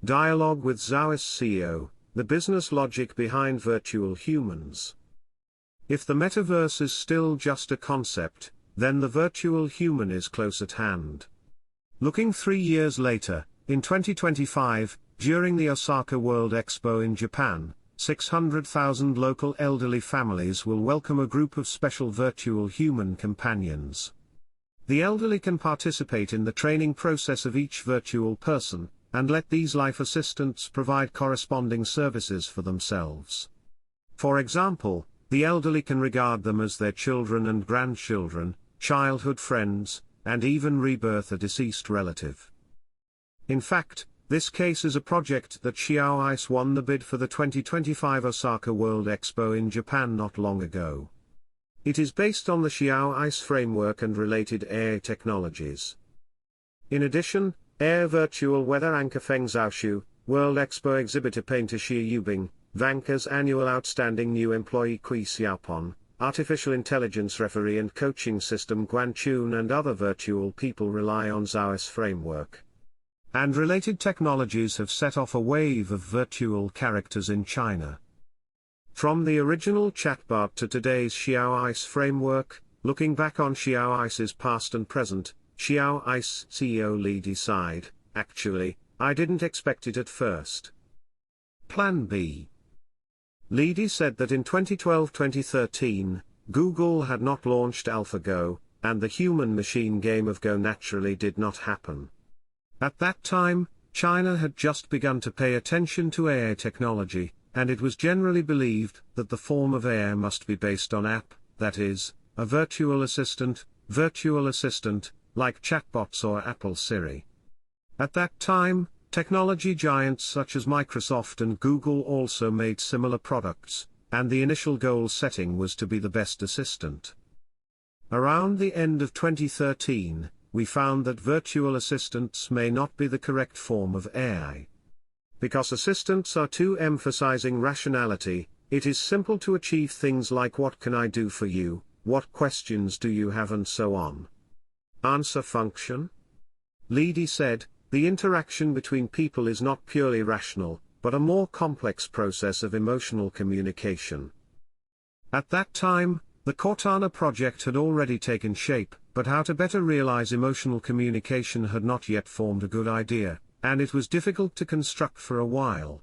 Dialogue with Xiaoice CEO, the business logic behind virtual humans. If the metaverse is still just a concept, then the virtual human is close at hand. Looking 3 years later, in 2025, during the Osaka World Expo in Japan, 600,000 local elderly families will welcome a group of special virtual human companions. The elderly can participate in the training process of each virtual person, and let these life assistants provide corresponding services for themselves. For example, the elderly can regard them as their children and grandchildren, childhood friends, and even rebirth a deceased relative. In fact, this case is a project that Xiaoice won the bid for the 2025 Osaka World Expo in Japan not long ago. It is based on the Xiaoice framework and related AI technologies. In addition, Air Virtual Weather Anchor Feng Zhaoshu, World Expo Exhibitor Painter Xie Yubing, Vanca's Annual Outstanding New Employee Kui Xiaopon, Artificial Intelligence Referee and Coaching System Guanchun and other virtual people rely on Xiaoice framework. And related technologies have set off a wave of virtual characters in China. From the original chatbot to today's Xiaoice framework, looking back on Xiaoice's past and present, Xiaoice CEO Li Di sighed, "Actually, I didn't expect it at first." Plan B. Li Di said that in 2012-2013, Google had not launched AlphaGo, and the human-machine game of Go naturally did not happen. At that time, China had just begun to pay attention to AI technology, and it was generally believed that the form of AI must be based on app, that is, a virtual assistant, like chatbots or Apple Siri. At that time, technology giants such as Microsoft and Google also made similar products, and the initial goal setting was to be the best assistant. Around the end of 2013, we found that virtual assistants may not be the correct form of AI. Because assistants are too emphasizing rationality, it is simple to achieve things like "what can I do for you, what questions do you have" and so on. Answer function? Li Di said, the interaction between people is not purely rational, but a more complex process of emotional communication. At that time, the Cortana project had already taken shape, but how to better realize emotional communication had not yet formed a good idea, and it was difficult to construct for a while.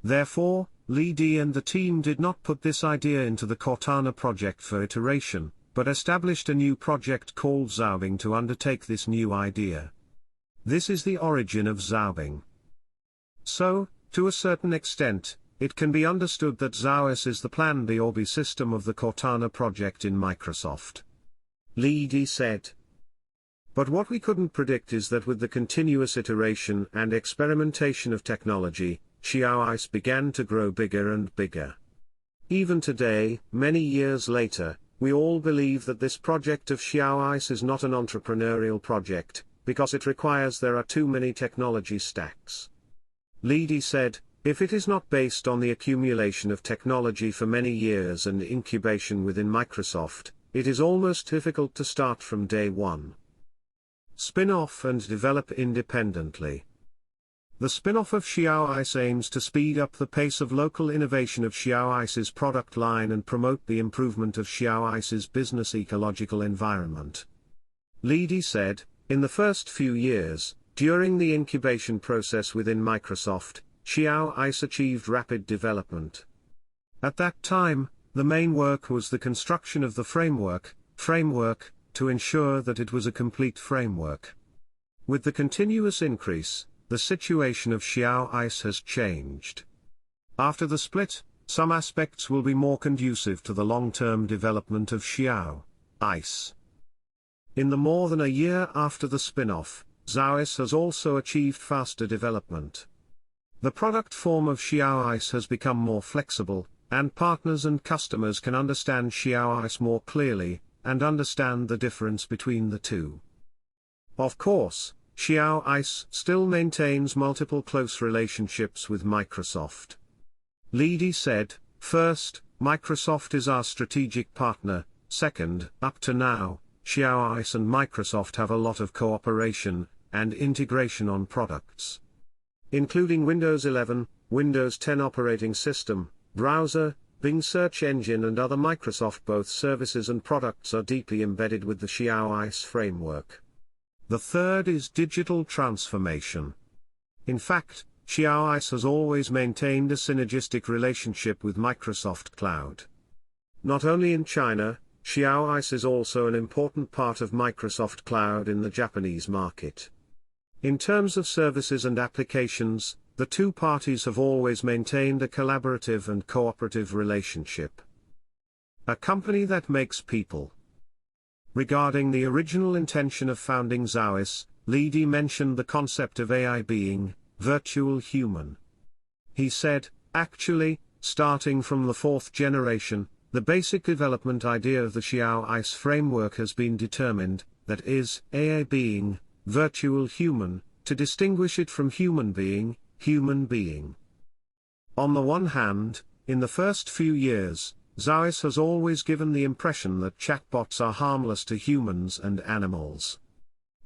Therefore, Li Di and the team did not put this idea into the Cortana project for iteration, but established a new project called Xiaobing to undertake this new idea. This is the origin of Xiaobing. So, to a certain extent, it can be understood that Xiaoice is the Plan B or B system of the Cortana project in Microsoft. Li Di said. But what we couldn't predict is that with the continuous iteration and experimentation of technology, Xiaoice began to grow bigger and bigger. Even today, many years later, we all believe that this project of Xiaoice is not an entrepreneurial project, because it requires there are too many technology stacks. Li Di said, if it is not based on the accumulation of technology for many years and incubation within Microsoft, it is almost difficult to start from day one. Spin-off and develop independently. The spin-off of Xiaoice aims to speed up the pace of local innovation of Xiaoice's product line and promote the improvement of Xiaoice's business ecological environment. Li Di said, in the first few years, during the incubation process within Microsoft, Xiaoice achieved rapid development. At that time, the main work was the construction of the framework, to ensure that it was a complete framework. With the continuous increase, the situation of Xiaoice has changed. After the split, some aspects will be more conducive to the long-term development of Xiaoice. In the more than a year after the spin-off, Xiaoice has also achieved faster development. The product form of Xiaoice has become more flexible, and partners and customers can understand Xiaoice more clearly, and understand the difference between the two. Of course, Xiaoice still maintains multiple close relationships with Microsoft. Li Di said, first, Microsoft is our strategic partner, second, up to now, Xiaoice and Microsoft have a lot of cooperation and integration on products. including Windows 11, Windows 10 operating system, browser, Bing search engine and other Microsoft both services and products are deeply embedded with the Xiaoice framework. The third is digital transformation. In fact, Xiaoice has always maintained a synergistic relationship with Microsoft Cloud. Not only in China, Xiaoice is also an important part of Microsoft Cloud in the Japanese market. In terms of services and applications, the two parties have always maintained a collaborative and cooperative relationship. A company that makes people. Regarding the original intention of founding Xiaoice, Li Di mentioned the concept of AI being, virtual human. He said, actually, starting from the fourth generation, the basic development idea of the Xiaoice framework has been determined, that is, AI being, virtual human, to distinguish it from human being, human being. On the one hand, in the first few years, Xiaoice has always given the impression that chatbots are harmless to humans and animals.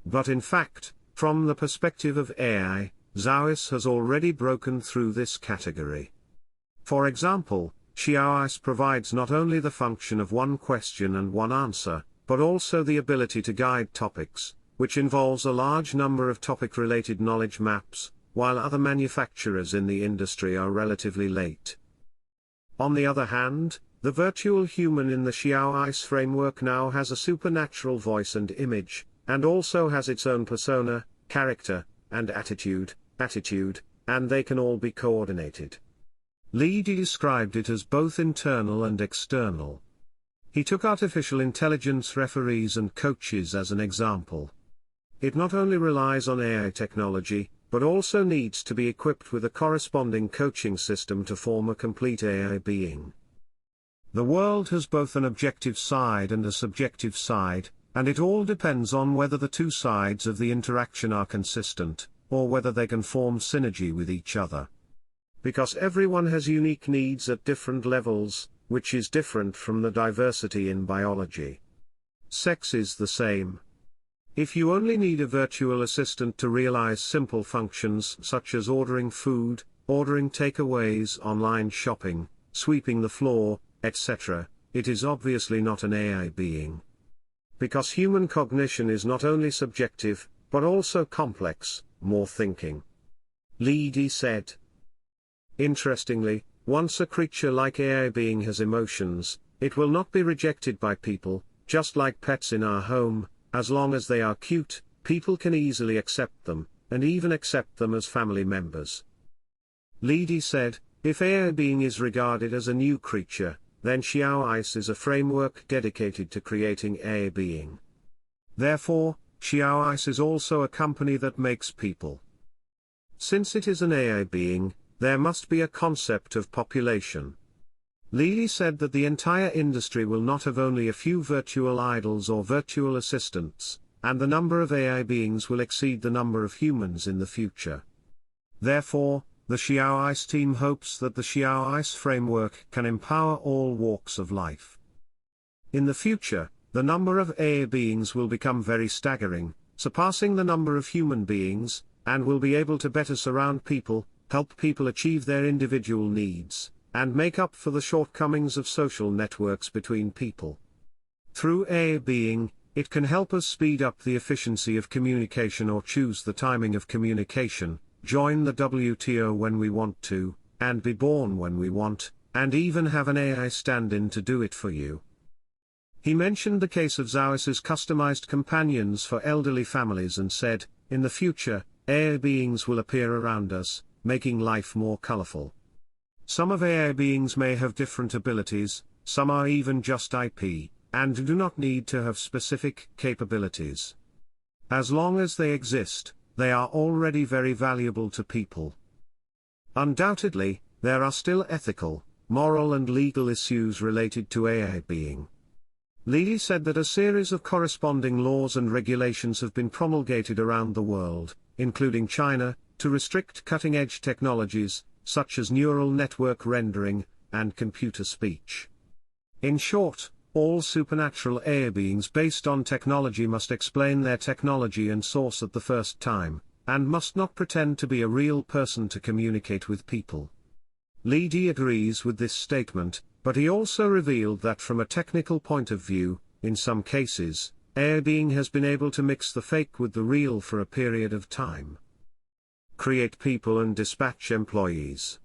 But in fact, from the perspective of AI, Xiaoice has already broken through this category. For example, Xiaoice provides not only the function of one question and one answer, but also the ability to guide topics, which involves a large number of topic-related knowledge maps, while other manufacturers in the industry are relatively late. On the other hand, the virtual human in the Xiaoice framework now has a supernatural voice and image, and also has its own persona, character, and attitude, and they can all be coordinated. Li Di described it as both internal and external. He took artificial intelligence referees and coaches as an example. It not only relies on AI technology, but also needs to be equipped with a corresponding coaching system to form a complete AI being. The world has both an objective side and a subjective side, and it all depends on whether the two sides of the interaction are consistent, or whether they can form synergy with each other. Because everyone has unique needs at different levels, which is different from the diversity in biology. Sex is the same. If you only need a virtual assistant to realize simple functions such as ordering food, ordering takeaways, online shopping, sweeping the floor, etc., it is obviously not an AI being. Because human cognition is not only subjective, but also complex, more thinking. Li Di said. Interestingly, once a creature like AI being has emotions, it will not be rejected by people, just like pets in our home. As long as they are cute, people can easily accept them, and even accept them as family members. Li Di said, if AI being is regarded as a new creature, then Xiaoice is a framework dedicated to creating AI being. Therefore, Xiaoice is also a company that makes people. Since it is an AI being, there must be a concept of population. Li Di said that the entire industry will not have only a few virtual idols or virtual assistants, and the number of AI beings will exceed the number of humans in the future. Therefore, the Xiaoice team hopes that the Xiaoice framework can empower all walks of life. In the future, the number of AI beings will become very staggering, surpassing the number of human beings, and will be able to better surround people, help people achieve their individual needs, and make up for the shortcomings of social networks between people. Through AI being, it can help us speed up the efficiency of communication or choose the timing of communication, join the WTO when we want to, and be born when we want, and even have an AI stand-in to do it for you. He mentioned the case of Xiaoice's customized companions for elderly families and said, in the future, AI beings will appear around us, making life more colorful. Some of AI beings may have different abilities, some are even just IP, and do not need to have specific capabilities. As long as they exist, they are already very valuable to people. Undoubtedly, there are still ethical, moral and legal issues related to AI being. Li Di said that a series of corresponding laws and regulations have been promulgated around the world, including China, to restrict cutting-edge technologies, such as neural network rendering, and computer speech. In short, all supernatural AI beings based on technology must explain their technology and source at the first time, and must not pretend to be a real person to communicate with people. Li Di agrees with this statement, but he also revealed that from a technical point of view, in some cases, AI being has been able to mix the fake with the real for a period of time. Create people and dispatch employees.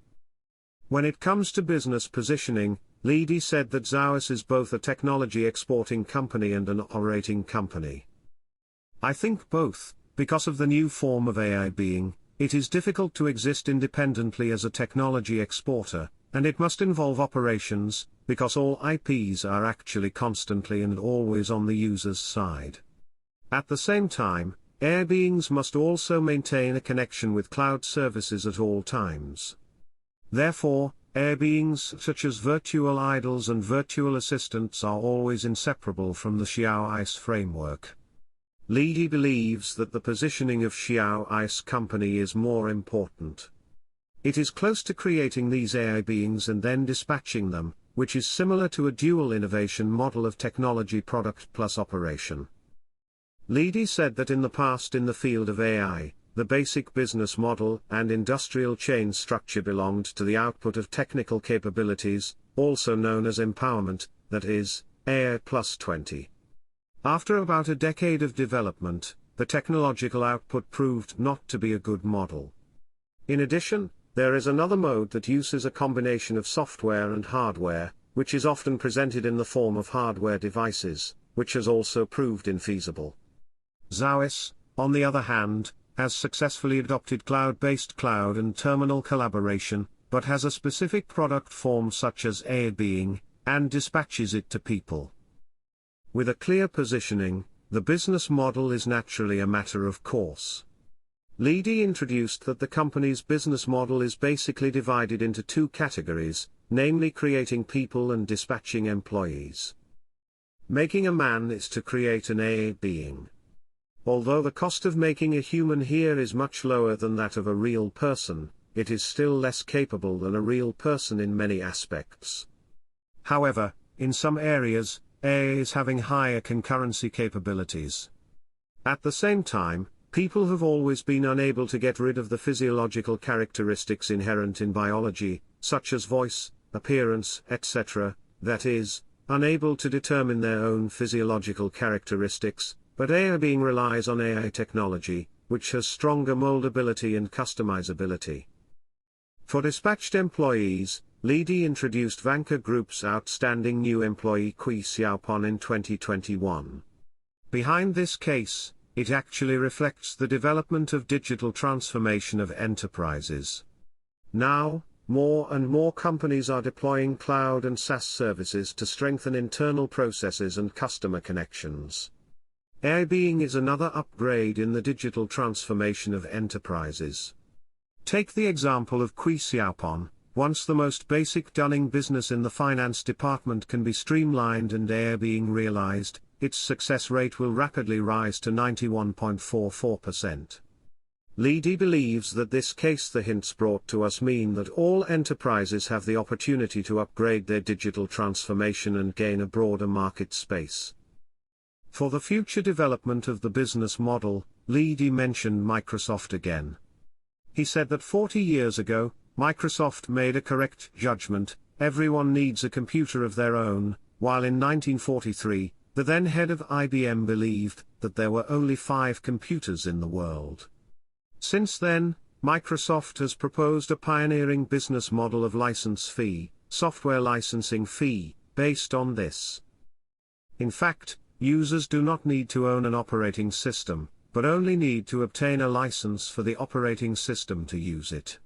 When it comes to business positioning, Li Di said that Xiaoice is both a technology exporting company and an operating company. I think both, because of the new form of AI being, it is difficult to exist independently as a technology exporter, and it must involve operations, because all IPs are actually constantly and always on the user's side. At the same time, AI beings must also maintain a connection with cloud services at all times. Therefore, AI beings such as virtual idols and virtual assistants are always inseparable from the Xiaoice framework. Li Di believes that the positioning of Xiaoice company is more important. It is close to creating these AI beings and then dispatching them, which is similar to a dual innovation model of technology product plus operation. Li Di said that in the past in the field of AI, the basic business model and industrial chain structure belonged to the output of technical capabilities, also known as empowerment, that is, AI plus 20. After about a decade of development, the technological output proved not to be a good model. In addition, there is another mode that uses a combination of software and hardware, which is often presented in the form of hardware devices, which has also proved infeasible. Xiaoice, on the other hand, has successfully adopted cloud-based cloud and terminal collaboration, but has a specific product form such as AI being, and dispatches it to people. With a clear positioning, the business model is naturally a matter of course. Li Di introduced that the company's business model is basically divided into two categories, namely creating people and dispatching employees. Making a man is to create an AI being. Although the cost of making a human here is much lower than that of a real person, it is still less capable than a real person in many aspects. However, in some areas, AI is having higher concurrency capabilities. At the same time, people have always been unable to get rid of the physiological characteristics inherent in biology, such as voice, appearance, etc., that is, unable to determine their own physiological characteristics, but AI being relies on AI technology, which has stronger moldability and customizability. For dispatched employees, Li Di introduced Vanke Group's outstanding new employee Kui Xiaopon in 2021. Behind this case, it actually reflects the development of digital transformation of enterprises. Now, more and more companies are deploying cloud and SaaS services to strengthen internal processes and customer connections. AI being is another upgrade in the digital transformation of enterprises. Take the example of Kui Xiaopon. Once the most basic dunning business in the finance department can be streamlined and AI being realized, its success rate will rapidly rise to 91.44%. Li Di believes that this case the hints brought to us mean that all enterprises have the opportunity to upgrade their digital transformation and gain a broader market space. For the future development of the business model, Li Di mentioned Microsoft again. He said that 40 years ago, Microsoft made a correct judgment: everyone needs a computer of their own, while in 1943, the then head of IBM believed that there were only 5 computers in the world. Since then, Microsoft has proposed a pioneering business model of license fee, software licensing fee, based on this. In fact, users do not need to own an operating system, but only need to obtain a license for the operating system to use it.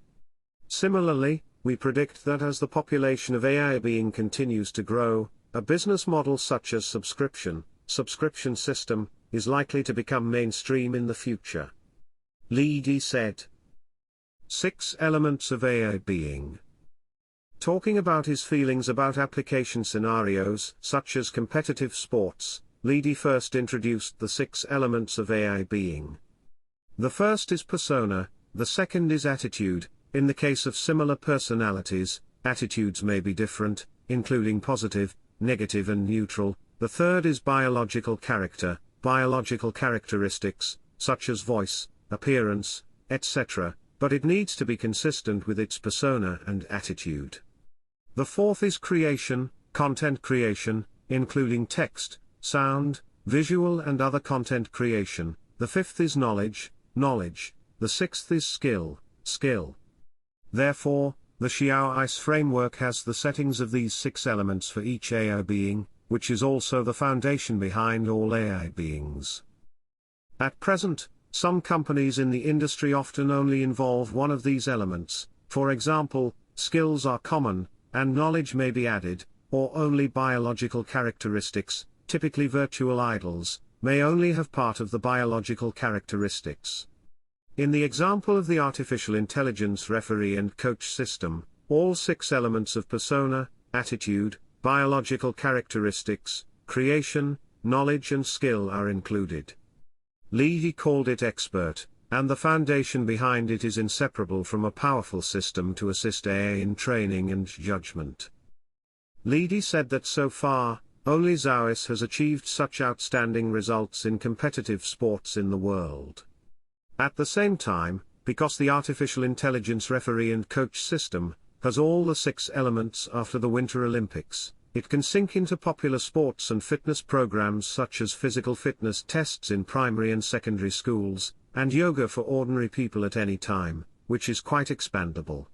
Similarly, we predict that as the population of AI being continues to grow, a business model such as subscription system, is likely to become mainstream in the future. Li Di said. 6 elements of AI being. Talking about his feelings about application scenarios such as competitive sports, Li Di first introduced the 6 elements of AI being. The first is persona, the second is attitude. In the case of similar personalities, attitudes may be different, including positive, negative and neutral. The third is biological character, biological characteristics, such as voice, appearance, etc., but it needs to be consistent with its persona and attitude. The fourth is creation, content creation, including text, sound, visual and other content creation. The fifth is knowledge. The sixth is skill. Therefore, the Xiaoice framework has the settings of these 6 elements for each AI being, which is also the foundation behind all AI beings. At present, some companies in the industry often only involve one of these elements. For example, skills are common, and knowledge may be added, or only biological characteristics, typically virtual idols, may only have part of the biological characteristics. In the example of the artificial intelligence referee and coach system, all 6 elements of persona, attitude, biological characteristics, creation, knowledge and skill are included. He called it expert, and the foundation behind it is inseparable from a powerful system to assist AI in training and judgment. Lee said that so far, only Xiaoice has achieved such outstanding results in competitive sports in the world. At the same time, because the artificial intelligence referee and coach system has all the 6 elements after the Winter Olympics, it can sink into popular sports and fitness programs such as physical fitness tests in primary and secondary schools, and yoga for ordinary people at any time, which is quite expandable.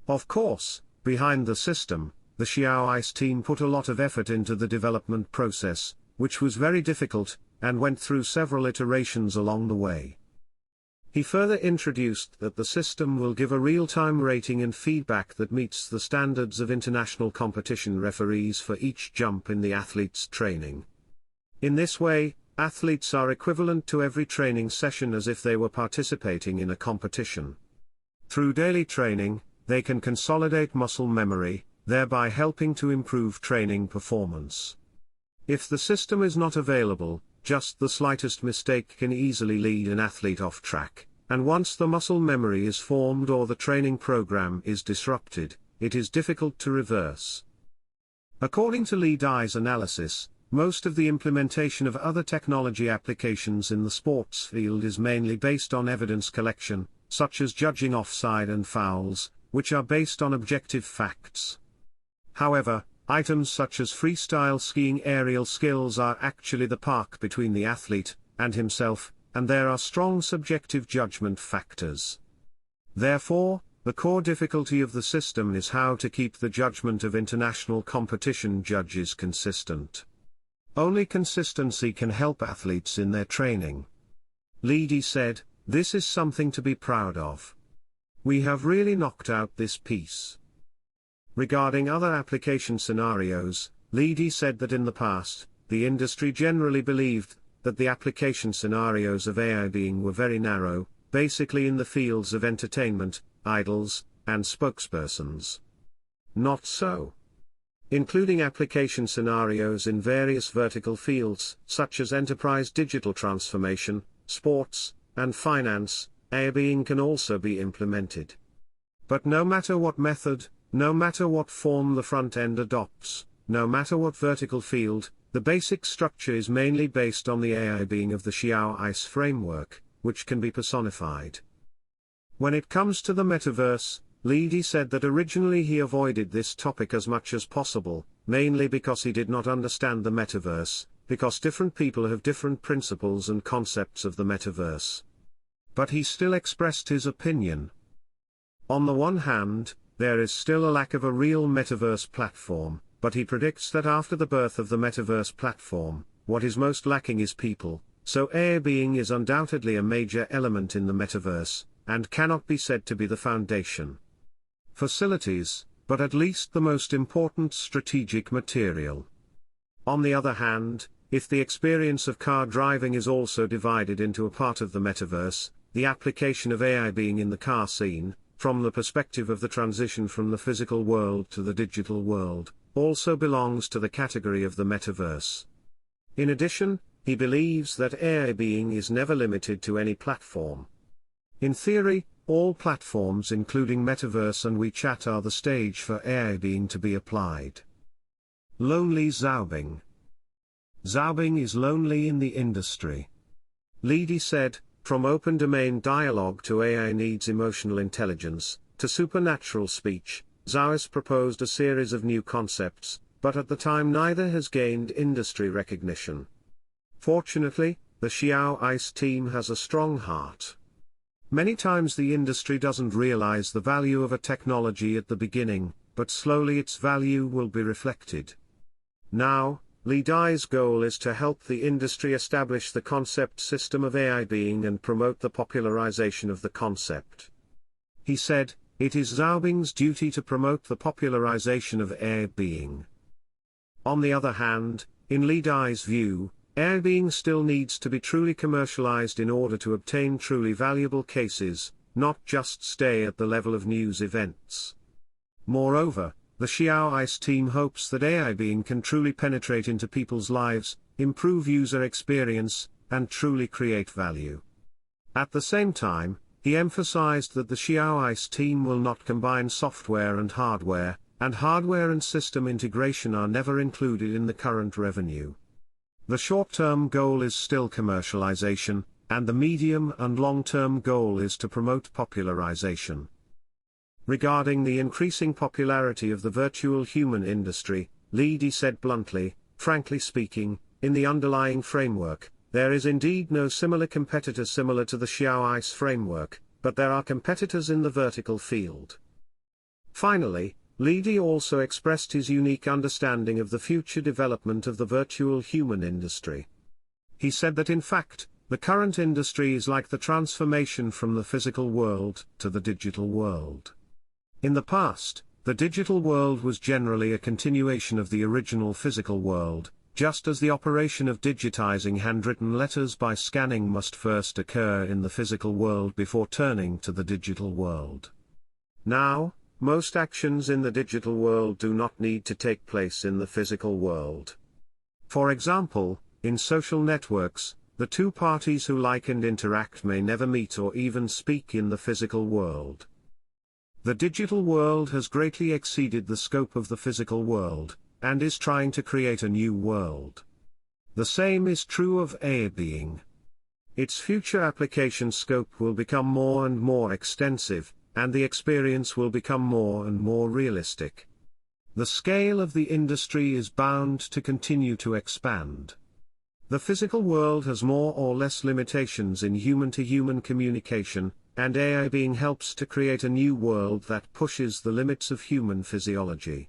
Of course, behind the system, the Xiaoice team put a lot of effort into the development process, which was very difficult, and went through several iterations along the way. He further introduced that the system will give a real-time rating and feedback that meets the standards of international competition referees for each jump in the athlete's training. In this way, athletes are equivalent to every training session as if they were participating in a competition. Through daily training, they can consolidate muscle memory, thereby helping to improve training performance. If the system is not available, just the slightest mistake can easily lead an athlete off track, and once the muscle memory is formed or the training program is disrupted, it is difficult to reverse. According to Lee Dai's analysis, most of the implementation of other technology applications in the sports field is mainly based on evidence collection, such as judging offside and fouls, which are based on objective facts. However, items such as freestyle skiing aerial skills are actually the park between the athlete and himself, and there are strong subjective judgment factors. Therefore, the core difficulty of the system is how to keep the judgment of international competition judges consistent. Only consistency can help athletes in their training. Lee said, "This is something to be proud of. We have really knocked out this piece." Regarding other application scenarios, Lee said that in the past, the industry generally believed that the application scenarios of AI being were very narrow, basically in the fields of entertainment, idols, and spokespersons. Not so. Including application scenarios in various vertical fields, such as enterprise digital transformation, sports, and finance, AI being can also be implemented. But no matter what method, no matter what form the front end adopts, no matter what vertical field, the basic structure is mainly based on the AI being of the Xiaoice framework, which can be personified. When it comes to the metaverse, Lee said that originally he avoided this topic as much as possible, mainly because he did not understand the metaverse, because different people have different principles and concepts of the metaverse. But he still expressed his opinion. On the one hand, there is still a lack of a real metaverse platform, but he predicts that after the birth of the metaverse platform, what is most lacking is people, so AI being is undoubtedly a major element in the metaverse, and cannot be said to be the foundation. Facilities, but at least the most important strategic material. On the other hand, if the experience of car driving is also divided into a part of the metaverse, the application of AI being in the car scene, from the perspective of the transition from the physical world to the digital world, also belongs to the category of the metaverse. In addition, he believes that AI being is never limited to any platform. In theory, all platforms including Metaverse and WeChat are the stage for AI being to be applied. Lonely Xiaobing. Xiaobing is lonely in the industry. Lee said, From open domain dialogue to AI needs emotional intelligence, to supernatural speech, Xiaoice proposed a series of new concepts, but at the time neither has gained industry recognition. Fortunately, the Xiaoice team has a strong heart. Many times the industry doesn't realize the value of a technology at the beginning, but slowly its value will be reflected. Now, Li Dai's goal is to help the industry establish the concept system of AI being and promote the popularization of the concept. He said, "It is Xiaobing's duty to promote the popularization of AI being." On the other hand, in Li Dai's view, AI being still needs to be truly commercialized in order to obtain truly valuable cases, not just stay at the level of news events. Moreover, the Xiaoice team hopes that AI being can truly penetrate into people's lives, improve user experience, and truly create value. At the same time, he emphasized that the Xiaoice team will not combine software and hardware and system integration are never included in the current revenue. The short-term goal is still commercialization, and the medium and long-term goal is to promote popularization. Regarding the increasing popularity of the virtual human industry, Li Dai said bluntly, "Frankly speaking, in the underlying framework, there is indeed no similar competitor similar to the Xiaoice framework, but there are competitors in the vertical field." Finally, Li Dai also expressed his unique understanding of the future development of the virtual human industry. He said that in fact, the current industry is like the transformation from the physical world to the digital world. In the past, the digital world was generally a continuation of the original physical world, just as the operation of digitizing handwritten letters by scanning must first occur in the physical world before turning to the digital world. Now, most actions in the digital world do not need to take place in the physical world. For example, in social networks, the two parties who like and interact may never meet or even speak in the physical world. The digital world has greatly exceeded the scope of the physical world, and is trying to create a new world. The same is true of AI being. Its future application scope will become more and more extensive, and the experience will become more and more realistic. The scale of the industry is bound to continue to expand. The physical world has more or less limitations in human-to-human communication, and AI being helps to create a new world that pushes the limits of human physiology.